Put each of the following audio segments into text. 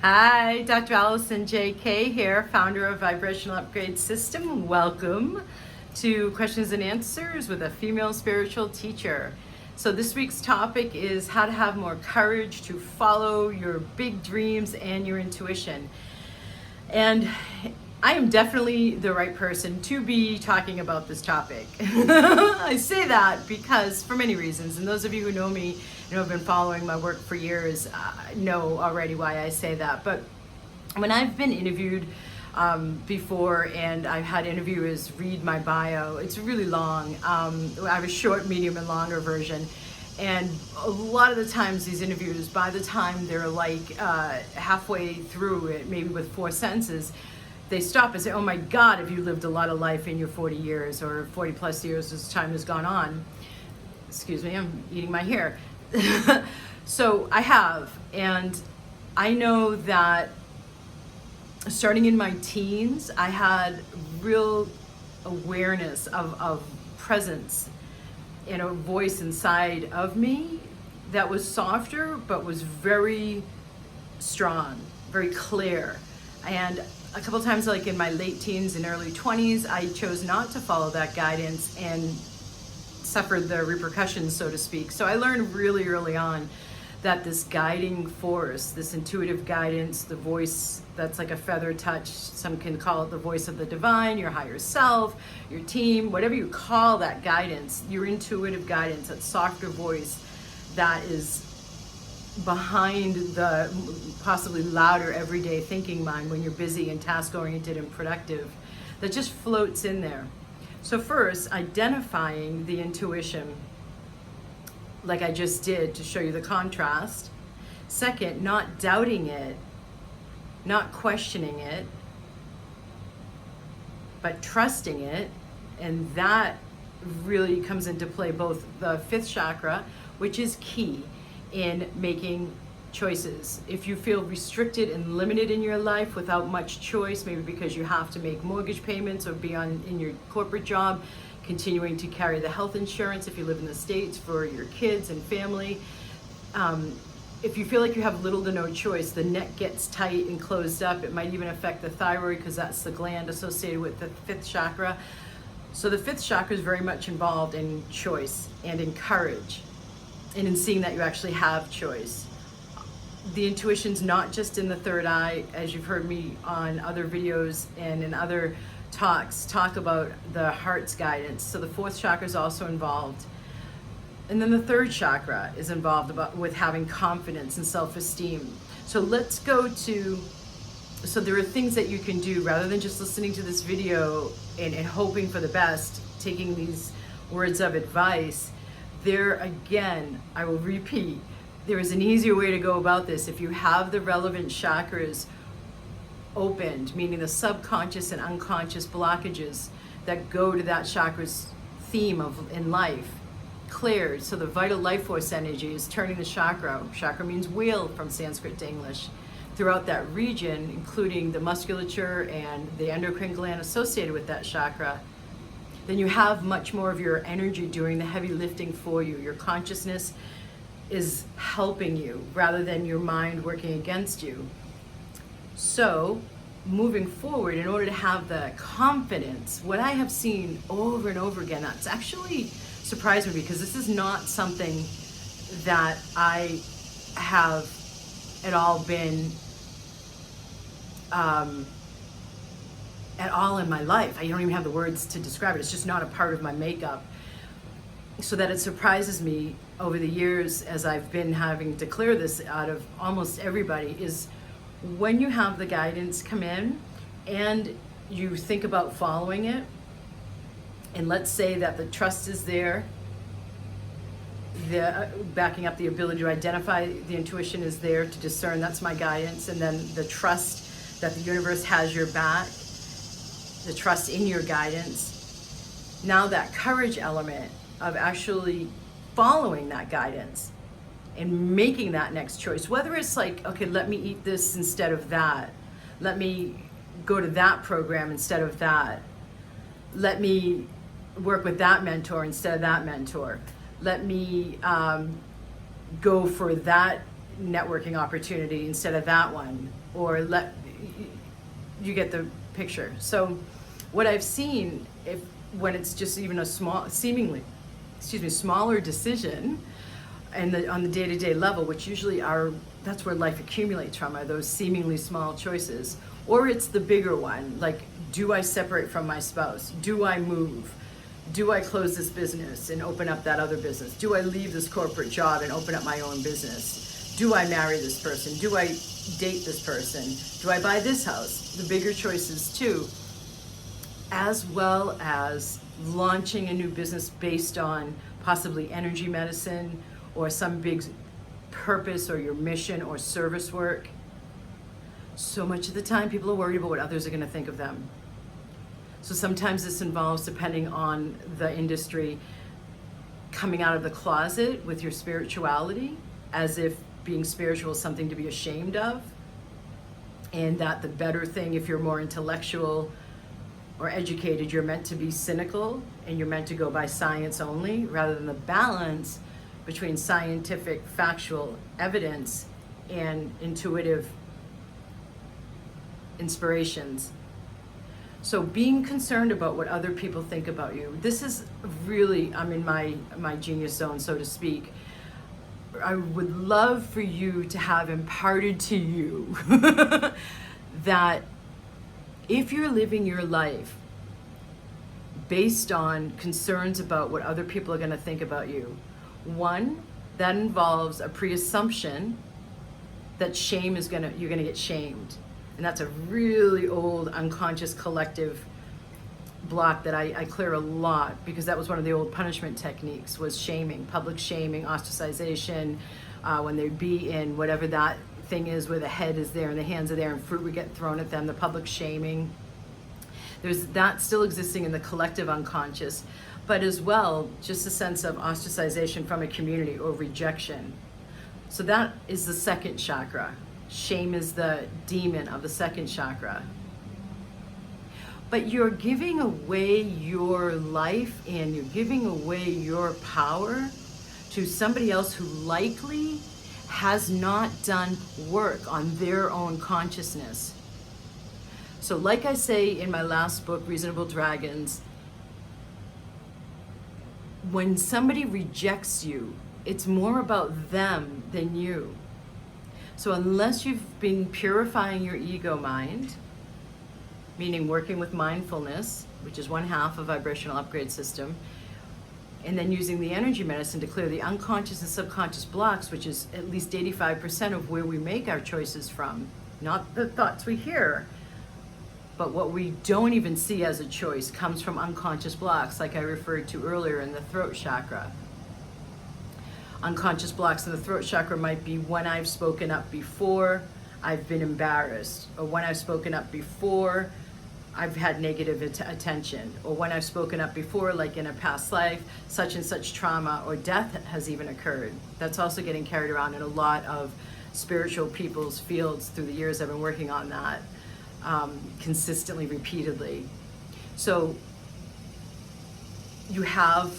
Hi, Dr. Allison J.K. here, founder of Vibrational Upgrade System. Welcome to Questions and Answers with a Female Spiritual Teacher. So this week's topic is how to have more courage to follow your big dreams and your intuition. And I am definitely the right person to be talking about this topic. I say that because for many reasons, and those of you who know me and who have been following my work for years know already why I say that. But when I've been interviewed before, and I've had interviewers read my bio, it's really long. I have a short, medium, and longer version. And a lot of the times these interviews, by the time they're like halfway through it, maybe with 4 sentences, they stop and say, oh my God, have you lived a lot of life in your 40 years or 40 plus years as time has gone on. Excuse me, I'm eating my hair. So I have, and I know that starting in my teens, I had real awareness of presence and a voice inside of me that was softer, but was very strong, very clear. And a couple times, like in my late teens and early 20s, I chose not to follow that guidance and suffered the repercussions, so to speak. So I learned really early on that this guiding force, this intuitive guidance, the voice that's like a feather touch, some can call it the voice of the divine, your higher self, your team, whatever you call that guidance, your intuitive guidance, that softer voice that is behind the possibly louder everyday thinking mind when you're busy and task-oriented and productive, that just floats in there. So first, identifying the intuition, like I just did to show you the contrast. Second, not doubting it, not questioning it, but trusting it. And that really comes into play both the 5th chakra, which is key in making choices. If you feel restricted and limited in your life without much choice, maybe because you have to make mortgage payments or be in your corporate job, continuing to carry the health insurance if you live in the States for your kids and family. If you feel like you have little to no choice, the neck gets tight and closed up. It might even affect the thyroid because that's the gland associated with the 5th chakra. So the 5th chakra is very much involved in choice and in courage and in seeing that you actually have choice. The intuition's not just in the 3rd eye, as you've heard me on other videos and in other talks talk about the heart's guidance. So the 4th chakra is also involved. And then the 3rd chakra is involved with having confidence and self-esteem. So let's go to, so there are things that you can do rather than just listening to this video and hoping for the best, taking these words of advice. There again, I will repeat, there is an easier way to go about this. If you have the relevant chakras opened, meaning the subconscious and unconscious blockages that go to that chakra's theme in life, cleared, so the vital life force energy is turning the chakra. Chakra means wheel from Sanskrit to English. Throughout that region, including the musculature and the endocrine gland associated with that chakra, then you have much more of your energy doing the heavy lifting for you. Your consciousness is helping you rather than your mind working against you. So moving forward, in order to have the confidence, what I have seen over and over again, that's actually surprised me because this is not something that I have at all been at all in my life. I don't even have the words to describe it. It's just not a part of my makeup. So that it surprises me over the years as I've been having to clear this out of almost everybody is when you have the guidance come in and you think about following it, and let's say that the trust is there, the backing up the ability to identify the intuition is there to discern that's my guidance, and then the trust that the universe has your back, the trust in your guidance. Now that courage element of actually following that guidance and making that next choice, whether it's like, okay, let me eat this instead of that, let me go to that program instead of that, let me work with that mentor instead of that mentor. Let me go for that networking opportunity instead of that one, or you get the picture. So what I've seen, when it's just even a seemingly smaller decision, and on the day-to-day level, which usually that's where life accumulates from, are those seemingly small choices. Or it's the bigger one, like, do I separate from my spouse? Do I move? Do I close this business and open up that other business? Do I leave this corporate job and open up my own business? Do I marry this person? Do I date this person? Do I buy this house? The bigger choices too, as well as launching a new business based on possibly energy medicine or some big purpose or your mission or service work. So much of the time people are worried about what others are going to think of them. So sometimes this involves, depending on the industry, coming out of the closet with your spirituality, as if being spiritual is something to be ashamed of, and that the better thing, if you're more intellectual or educated, you're meant to be cynical and you're meant to go by science only, rather than the balance between scientific, factual evidence and intuitive inspirations. So being concerned about what other people think about you, this is really, I'm in my genius zone, so to speak. I would love for you to have imparted to you that if you're living your life based on concerns about what other people are going to think about you, one, that involves a pre-assumption that you're going to get shamed. And that's a really old unconscious collective block that I clear a lot, because that was one of the old punishment techniques, was shaming, public shaming, ostracization, when they'd be in whatever that thing is where the head is there and the hands are there and fruit would get thrown at them, the public shaming. There's that still existing in the collective unconscious, but as well, just a sense of ostracization from a community or rejection. So that is the second chakra. Shame is the demon of the second chakra. But you're giving away your life and you're giving away your power to somebody else who likely has not done work on their own consciousness. So like I say in my last book, Reasonable Dragons, when somebody rejects you, it's more about them than you. So unless you've been purifying your ego mind, meaning working with mindfulness, which is one half of vibrational upgrade system, and then using the energy medicine to clear the unconscious and subconscious blocks, which is at least 85% of where we make our choices from, not the thoughts we hear, but what we don't even see as a choice comes from unconscious blocks, like I referred to earlier in the throat chakra. Unconscious blocks in the throat chakra might be when I've spoken up before, I've been embarrassed, or when I've spoken up before, I've had negative attention, or when I've spoken up before, like in a past life, such and such trauma or death has even occurred. That's also getting carried around in a lot of spiritual people's fields through the years I've been working on that, consistently, repeatedly. So you have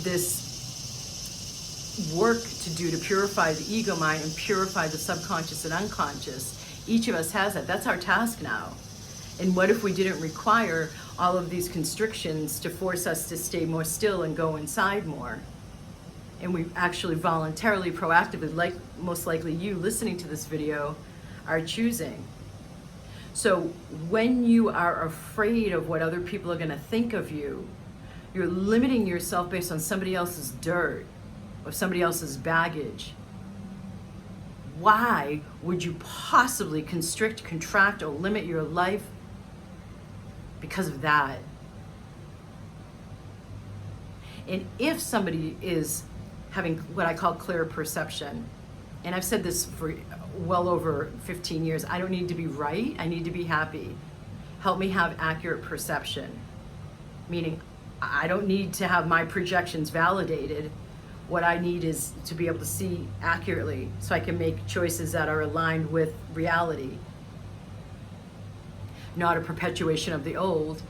this work to do to purify the ego mind and purify the subconscious and unconscious. Each of us has that. That's our task now. And what if we didn't require all of these constrictions to force us to stay more still and go inside more? And we actually voluntarily, proactively, like most likely you listening to this video, are choosing. So when you are afraid of what other people are going to think of you, you're limiting yourself based on somebody else's dirt or somebody else's baggage. Why would you possibly constrict, contract, or limit your life because of that? And if somebody is having what I call clear perception, and I've said this for well over 15 years, I don't need to be right, I need to be happy. Help me have accurate perception, meaning I don't need to have my projections validated. What I need is to be able to see accurately so I can make choices that are aligned with reality. not a perpetuation of the old,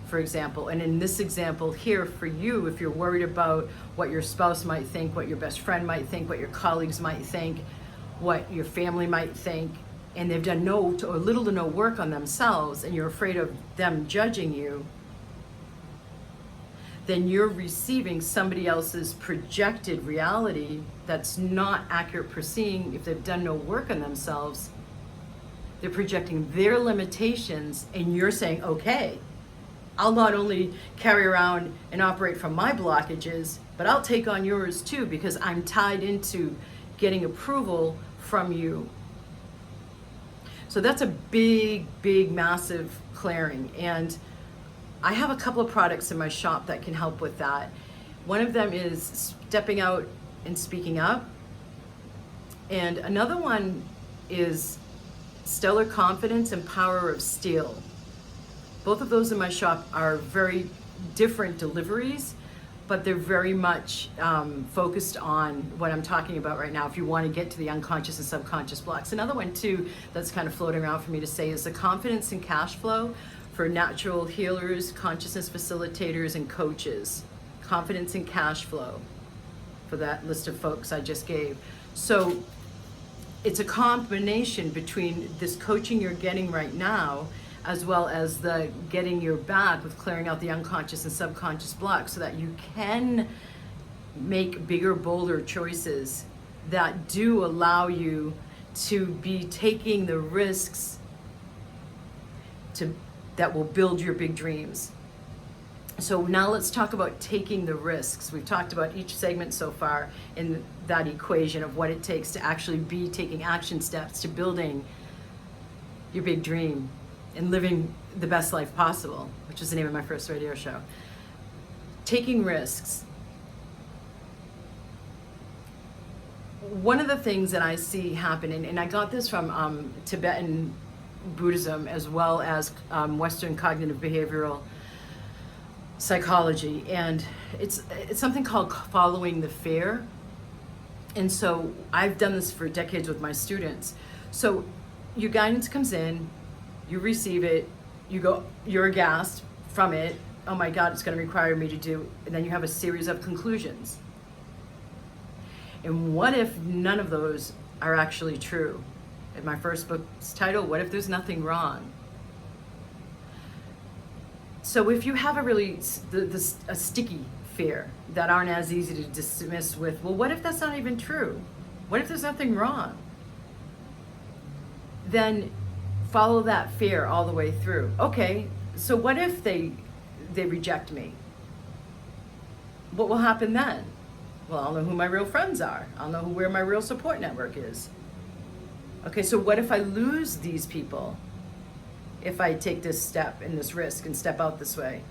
for example. And in this example here for you, if you're worried about what your spouse might think, what your best friend might think, what your colleagues might think, what your family might think, and they've done no or little to no work on themselves, and you're afraid of them judging you, then you're receiving somebody else's projected reality that's not accurate perceiving. If they've done no work on themselves, they're projecting their limitations, and you're saying, okay, I'll not only carry around and operate from my blockages, but I'll take on yours too, because I'm tied into getting approval from you. So that's a big, big, massive clearing. And I have a couple of products in my shop that can help with that. One of them is stepping out and speaking up. And another one is stellar confidence and power of steel. Both of those in my shop are very different deliveries, but they're very much focused on what I'm talking about right now if you want to get to the unconscious and subconscious blocks. Another one too that's kind of floating around for me to say is the confidence and cash flow for natural healers, consciousness facilitators, and coaches. Confidence and cash flow for that list of folks I just gave. So it's a combination between this coaching you're getting right now as well as the getting your back with clearing out the unconscious and subconscious blocks so that you can make bigger, bolder choices that do allow you to be taking the risks that will build your big dreams. So now let's talk about taking the risks. We've talked about each segment so far in that equation of what it takes to actually be taking action steps to building your big dream and living the best life possible, which is the name of my first radio show. Taking risks. One of the things that I see happen, and I got this from Tibetan Buddhism as well as Western cognitive behavioral psychology, and it's something called following the fear. And so I've done this for decades with my students. So your guidance comes in, you receive it, you're aghast from it, oh my God, it's going to require me to do, and then you have a series of conclusions. And what if none of those are actually true? In my first book's title, What If There's Nothing Wrong? So if you have a sticky fear that aren't as easy to dismiss with, well, what if that's not even true? What if there's nothing wrong? Then follow that fear all the way through. Okay, so what if they reject me? What will happen then? Well, I'll know who my real friends are. I'll know where my real support network is. Okay, so what if I lose these people? If I take this step and this risk and step out this way?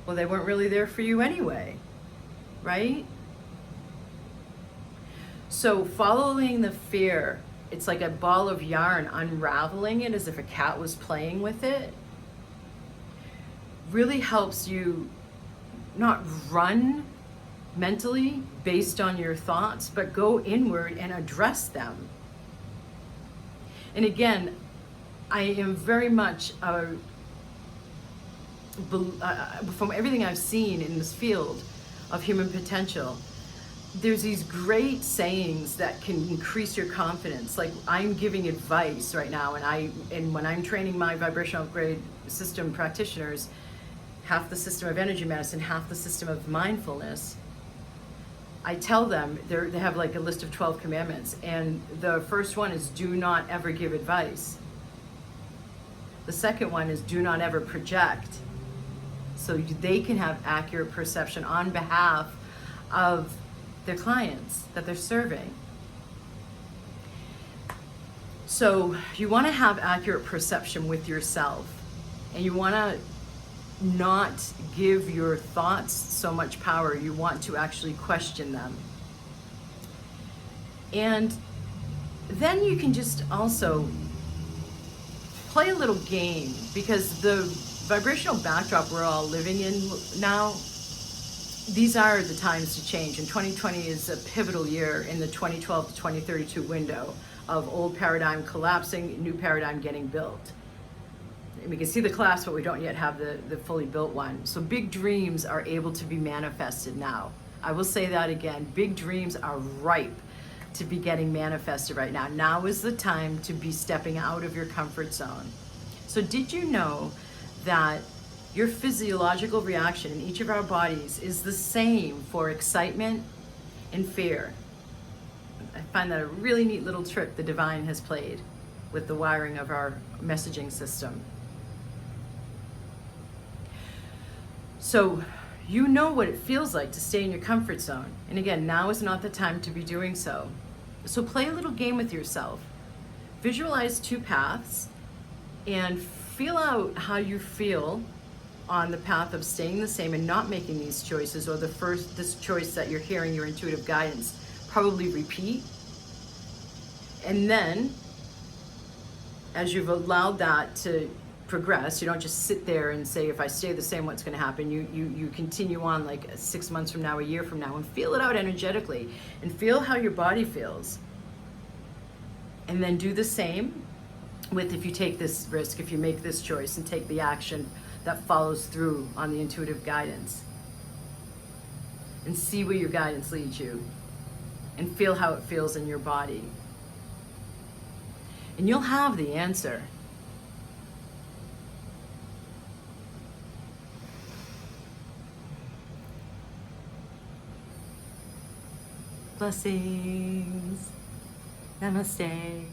Well, they weren't really there for you anyway, right? So following the fear, it's like a ball of yarn, unraveling it as if a cat was playing with it, really helps you not run mentally based on your thoughts, but go inward and address them. And again, I am very much, from everything I've seen in this field of human potential, there's these great sayings that can increase your confidence. Like I'm giving advice right now, and when I'm training my vibrational upgrade system practitioners, half the system of energy medicine, half the system of mindfulness, I tell them, they have like a list of 12 commandments, and the first one is do not ever give advice. The second one is do not ever project, so they can have accurate perception on behalf of their clients that they're serving. So you want to have accurate perception with yourself, and you want to not give your thoughts so much power. You want to actually question them. And then you can just also play a little game, because the vibrational backdrop we're all living in now, these are the times to change. And 2020 is a pivotal year in the 2012 to 2032 window of old paradigm collapsing, new paradigm getting built. we can see the class, but we don't yet have the fully built one. So big dreams are able to be manifested now. I will say that again. Big dreams are ripe to be getting manifested right now. Now is the time to be stepping out of your comfort zone. So did you know that your physiological reaction in each of our bodies is the same for excitement and fear? I find that a really neat little trick the divine has played with the wiring of our messaging system. So you know what it feels like to stay in your comfort zone. And again, now is not the time to be doing so. So play a little game with yourself. Visualize two paths and feel out how you feel on the path of staying the same and not making these choices, or this choice that you're hearing your intuitive guidance probably repeat. And then as you've allowed that to progress, you don't just sit there and say, if I stay the same, what's going to happen? You continue on like 6 months from now, a year from now, and feel it out energetically and feel how your body feels. And then do the same with, if you take this risk, if you make this choice and take the action that follows through on the intuitive guidance, and see where your guidance leads you and feel how it feels in your body. And you'll have the answer. Blessings. Namaste.